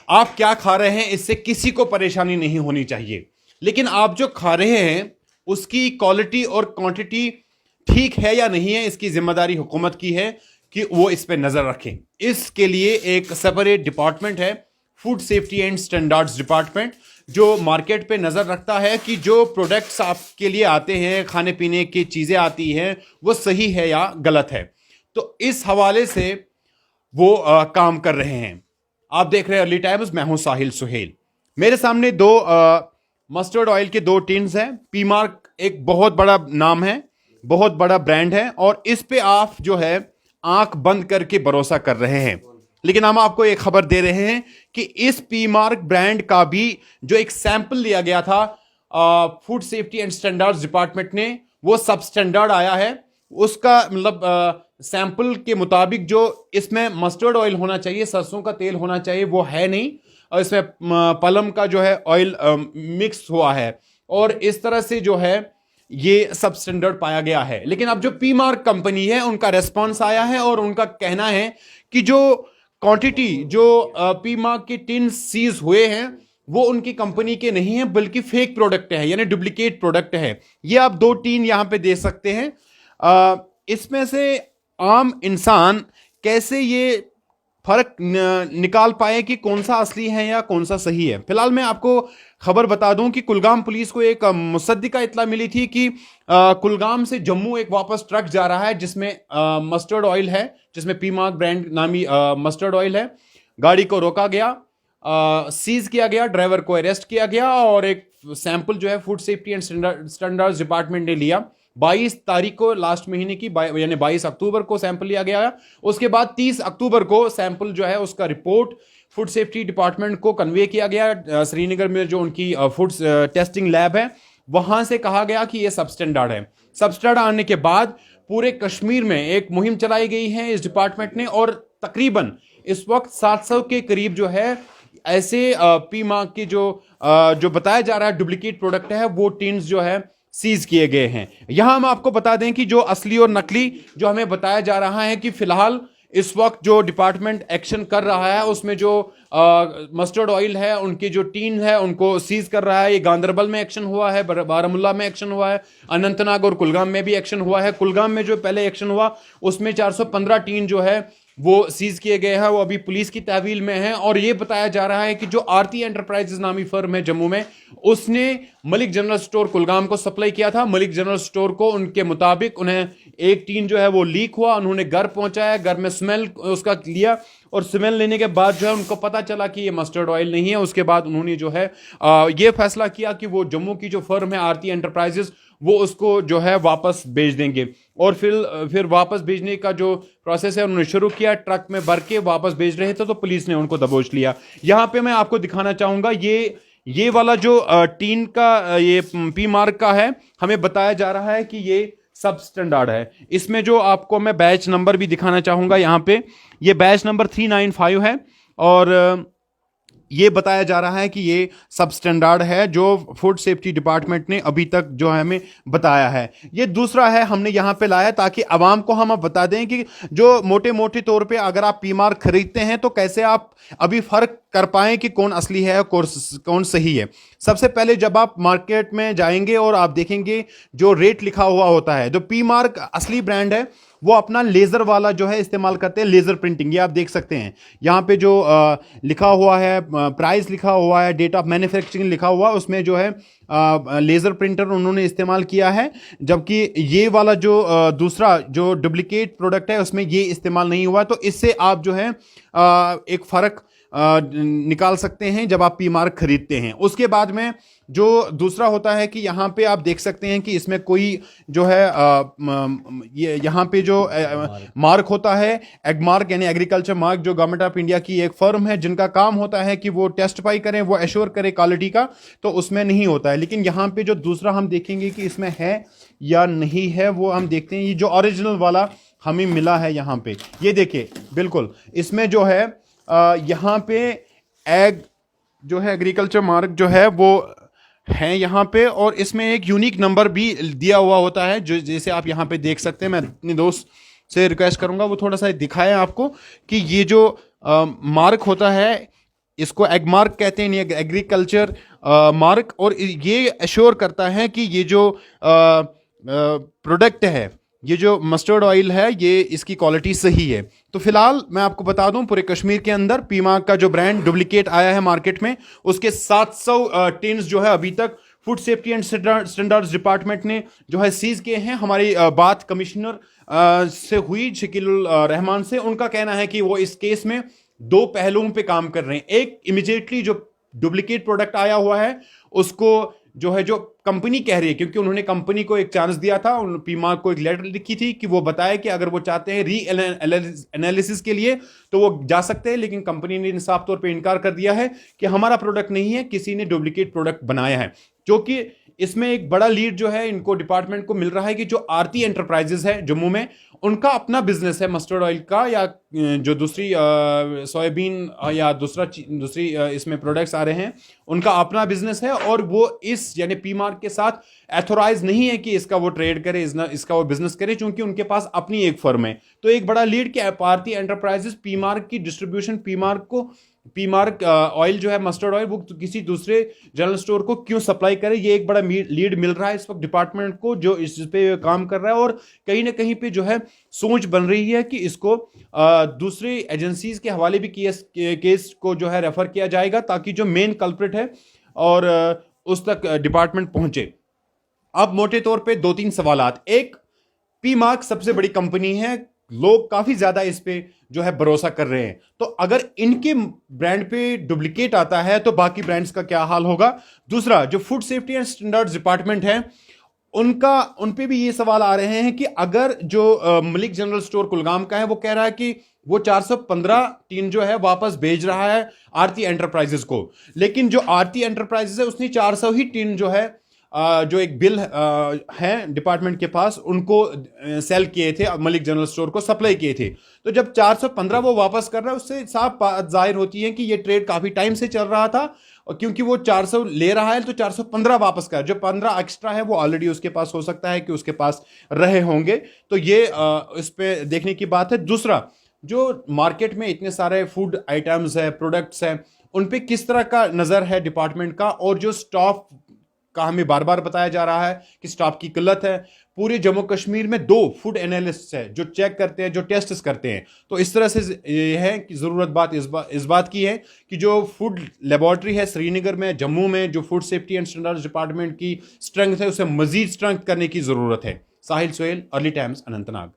आप क्या खा रहे हैं इससे किसी को परेशानी नहीं होनी चाहिए, लेकिन आप जो खा रहे हैं उसकी क्वालिटी और क्वांटिटी ठीक है या नहीं है, इसकी जिम्मेदारी हुकूमत की है कि वो इस पे नजर रखें। इसके लिए एक सेपरेट डिपार्टमेंट है, food safety and standards department, जो मार्केट पे नजर रखता है कि जो प्रोडक्ट्स आपके लिए आते हैं, खाने पीने की चीजें आती हैं, वो सही है या गलत है। तो इस हवाले से वो काम कर रहे हैं। आप देख रहे हैं अर्ली टाइम्स, मैं हूं साहिल सुहेल। मेरे सामने दो मस्टर्ड ऑयल के दो टिन्स हैं। पी मार्क एक बहुत बड़ा नाम है, बहुत बड़ा ब्रांड है, और इस पे आप जो है आंख बंद करके भरोसा कर रहे हैं। लेकिन हम आपको एक खबर दे रहे हैं कि इस पी मार्क ब्रांड का भी जो एक सैंपल लिया गया था food safety and standards department ने, वो सब स्टैंडर्ड आया है। उसका मतलब सैंपल के मुताबिक जो इसमें मस्टर्ड ऑयल होना चाहिए, सरसों का तेल होना चाहिए, वो है नहीं, और इसमें पलम का जो है ऑयल मिक्स हुआ है, और इस तरह से जो है ये सब स्टैंडर्ड पाया गया है। लेकिन अब जो पी मार्क कंपनी है उनका रेस्पॉन्स आया है, और उनका कहना है कि जो क्वांटिटी जो पी मार्क के टिन सीज हुए हैं वो उनकी कंपनी के नहीं है, बल्कि फेक प्रोडक्ट है, यानी डुप्लीकेट प्रोडक्ट है। ये आप दो टीन यहां पे दे सकते हैं। इसमें से आम इंसान कैसे ये फर्क निकाल पाए कि कौन सा असली है या कौन सा सही है। फिलहाल मैं आपको खबर बता दूं कि कुलगाम पुलिस को एक मुसद्दिका इत्तला मिली थी कि कुलगाम से जम्मू एक वापस ट्रक जा रहा है जिसमें मस्टर्ड ऑयल है, जिसमें पी मार्क ब्रांड नामी मस्टर्ड ऑयल है। गाड़ी को रोका गया, सीज किया गया, ड्राइवर को अरेस्ट किया गया, और एक सैंपल जो है food safety and standards department ने लिया। 22 तारीख को लास्ट महीने की यानी 22 अक्टूबर को सैंपल लिया गया। उसके बाद 30 अक्टूबर को सैंपल जो है उसका रिपोर्ट फूड सेफ्टी डिपार्टमेंट को कन्वे किया गया। श्रीनगर में जो उनकी फूड टेस्टिंग लैब है वहां से कहा गया कि यह सब स्टैंडर्ड है। सब स्टैंडर्ड आने के बाद पूरे कश्मीर में एक मुहिम चलाई गई है इस डिपार्टमेंट ने, और तकरीबन इस वक्त 700 के करीब जो है ऐसे पी मार्क की जो बताया जा रहा है डुप्लीकेट प्रोडक्ट है, वो टिन्स जो है सीज किए गए हैं। यहां हम आपको बता दें कि जो असली और नकली जो हमें बताया जा रहा है कि फिलहाल इस वक्त जो डिपार्टमेंट एक्शन कर रहा है उसमें जो मस्टर्ड ऑयल है उनकी जो टीन है उनको सीज कर रहा है। ये गांदरबल में एक्शन हुआ है, बारामुल्ला में एक्शन हुआ है, अनंतनाग और कुलगाम में भी एक्शन हुआ है। कुलगाम में जो पहले एक्शन हुआ उसमें 415 टीन जो है वो सीज किए गए हैं, वो अभी पुलिस की तहवील में है। और ये बताया जा रहा है कि जो आरती एंटरप्राइजेज नामी फर्म है जम्मू में, उसने मलिक जनरल स्टोर कुलगाम को सप्लाई किया था। मलिक जनरल स्टोर को उनके मुताबिक उन्हें एक टीन जो है वो लीक हुआ, उन्होंने घर पहुंचाया, घर में स्मेल उसका लिया, और स्मेल लेने के बाद जो है उनको पता चला कि ये मस्टर्ड ऑयल नहीं है। उसके बाद उन्होंने जो है ये फैसला किया कि वो जम्मू की जो फर्म है आरती एंटरप्राइजेज वो उसको जो है वापस भेज देंगे। और फिर वापस भेजने का जो प्रोसेस है उन्होंने शुरू किया, ट्रक में भर के वापस भेज रहे थे तो पुलिस ने उनको दबोच लिया। यहां पे मैं आपको दिखाना चाहूंगा ये वाला जो टीन का ये पी मार्क का है, हमें बताया जा रहा है कि ये सब स्टैंडर्ड है। इसमें जो आपको मैं बैच नंबर भी दिखाना चाहूंगा, यहां पे ये बैच नंबर 395 है, और ये बताया जा रहा है कि ये सब स्टैंडर्ड है जो फूड सेफ्टी डिपार्टमेंट ने अभी तक जो है हमें बताया है। ये दूसरा है हमने यहाँ पे लाया ताकि आवाम को हम अब बता दें कि जो मोटे मोटे तौर पे अगर आप पी मार्क खरीदते हैं तो कैसे आप अभी फर्क कर पाएं कि कौन असली है कौन सही है। सबसे पहले जब आप मार्केट में जाएंगे और आप देखेंगे जो रेट लिखा हुआ होता है, जो पी मार्क असली ब्रांड है वो अपना लेजर वाला जो है इस्तेमाल करते हैं, लेजर प्रिंटिंग। ये आप देख सकते हैं यहाँ पे जो लिखा हुआ है, प्राइस लिखा हुआ है, डेट ऑफ मैन्युफैक्चरिंग लिखा हुआ, उसमें जो है लेजर प्रिंटर उन्होंने इस्तेमाल किया है। जबकि ये वाला जो दूसरा जो डुप्लीकेट प्रोडक्ट है उसमें ये इस्तेमाल नहीं हुआ। तो इससे आप जो है एक फ़र्क निकाल सकते हैं जब आप पी मार्क खरीदते हैं। उसके बाद में जो दूसरा होता है कि यहाँ पे आप देख सकते हैं कि इसमें कोई जो है ये यहाँ पे जो मार्क होता है एग मार्क यानी एग्रीकल्चर मार्क, जो गवर्नमेंट ऑफ इंडिया की एक फर्म है जिनका काम होता है कि वो टेस्टिफाई करें, वो एश्योर करें क्वालिटी का, तो उसमें नहीं होता है। लेकिन यहाँ पे जो दूसरा हम देखेंगे कि इसमें है या नहीं है वो हम देखते हैं। ये जो ओरिजिनल वाला हमें मिला है यहाँ पे, ये देखिए बिल्कुल इसमें जो है यहाँ पे एग जो है एग्रीकल्चर मार्क जो है वो है यहाँ पे, और इसमें एक यूनिक नंबर भी दिया हुआ होता है जो जैसे आप यहाँ पे देख सकते हैं। मैं अपने दोस्त से रिक्वेस्ट करूँगा वो थोड़ा सा दिखाएं आपको कि ये जो मार्क होता है इसको एग मार्क कहते हैं, एग्रीकल्चर मार्क, और ये एश्योर करता है कि ये जो प्रोडक्ट है, ये जो मस्टर्ड ऑयल है, ये इसकी क्वालिटी सही है। तो फिलहाल मैं आपको बता दूं, पूरे कश्मीर के अंदर पी मार्क का जो ब्रांड डुप्लीकेट आया है मार्केट में, उसके 700 टिन्स जो है अभी तक food safety and standards department ने जो है सीज किए हैं। हमारी बात कमिश्नर से हुई शकील रहमान से, उनका कहना है कि वो इस केस में दो पहलुओं पे काम कर रहे हैं। एक, इमीडिएटली जो डुप्लीकेट प्रोडक्ट आया हुआ है उसको जो है, जो कंपनी कह रही है, क्योंकि उन्होंने कंपनी को एक चांस दिया था, उन पीमार्क को एक लेटर लिखी थी कि वो बताए कि अगर वो चाहते हैं री एनालिसिस के लिए तो वो जा सकते हैं, लेकिन कंपनी ने साफ तौर पे इनकार कर दिया है कि हमारा प्रोडक्ट नहीं है, किसी ने डुप्लीकेट प्रोडक्ट बनाया है। जो कि इसमें एक बड़ा लीड जो है इनको डिपार्टमेंट को मिल रहा है कि जो आरती एंटरप्राइजेस है जम्मू में, उनका अपना बिजनेस है मस्टर्ड ऑयल का, या जो दूसरी सोयाबीन या दूसरी इसमें प्रोडक्ट्स आ रहे हैं, उनका अपना बिजनेस है, और वो इस यानी पी मार्क के साथ एथोराइज नहीं है कि इसका वो ट्रेड करे, इसका वो बिजनेस करे, क्योंकि उनके पास अपनी एक फर्म है। तो एक बड़ा लीड कि आरती एंटरप्राइजेस पी मार्क की डिस्ट्रीब्यूशन, पी मार्क ऑयल जो है मस्टर्ड ऑयल, वो किसी दूसरे जनरल स्टोर को क्यों सप्लाई करे, ये एक बड़ा लीड मिल रहा है इस वक्त डिपार्टमेंट को जो इस पे काम कर रहा है। और कहीं ना कहीं पे जो है सोच बन रही है कि इसको दूसरी एजेंसीज के हवाले भी केस को जो है रेफर किया जाएगा, ताकि जो मेन कल्प्रिट है और उस तक डिपार्टमेंट पहुंचे। अब मोटे तौर पे दो तीन सवालात। एक, पी मार्क सबसे बड़ी कंपनी है, लोग काफी ज्यादा इस पे जो है भरोसा कर रहे हैं, तो अगर इनके ब्रांड पे डुप्लीकेट आता है तो बाकी ब्रांड्स का क्या हाल होगा। दूसरा, जो food safety and standards department है, उन पे भी ये सवाल आ रहे हैं कि अगर जो मलिक जनरल स्टोर कुलगाम का है, वो कह रहा है कि वो 415 टीन जो है वापस भेज रहा है आरती एंटरप्राइजेस को, लेकिन जो आरती एंटरप्राइजेस है उसने 400 ही टीन जो है जो एक बिल है डिपार्टमेंट के पास, उनको सेल किए थे, मलिक जनरल स्टोर को सप्लाई किए थे। तो जब 415 वो वापस कर रहा है, उससे साफ बात जाहिर होती है कि ये ट्रेड काफी टाइम से चल रहा था, और क्योंकि वो 400 ले रहा है तो 415 वापस कर, जो 15 एक्स्ट्रा है वो ऑलरेडी उसके पास हो सकता है कि उसके पास रहे होंगे। तो ये इस पे देखने की बात है। दूसरा, जो मार्केट में इतने सारे फूड आइटम्स है, प्रोडक्ट्स हैं, उन पे किस तरह का नजर है डिपार्टमेंट का, और जो स्टॉक का हमें बार बार बताया जा रहा है कि स्टॉक की किल्लत है। पूरे जम्मू कश्मीर में 2 फूड एनालिस्ट है जो चेक करते हैं, जो टेस्ट करते हैं। तो इस तरह से ये है कि जरूरत इस बात की है कि जो फूड लेबोरेटरी है श्रीनगर में, जम्मू में, जो food safety and standards department की स्ट्रेंथ है, उसे मजीद स्ट्रेंथ करने की जरूरत है। साहिल सोहेल, अर्ली टाइम्स, अनंतनाग।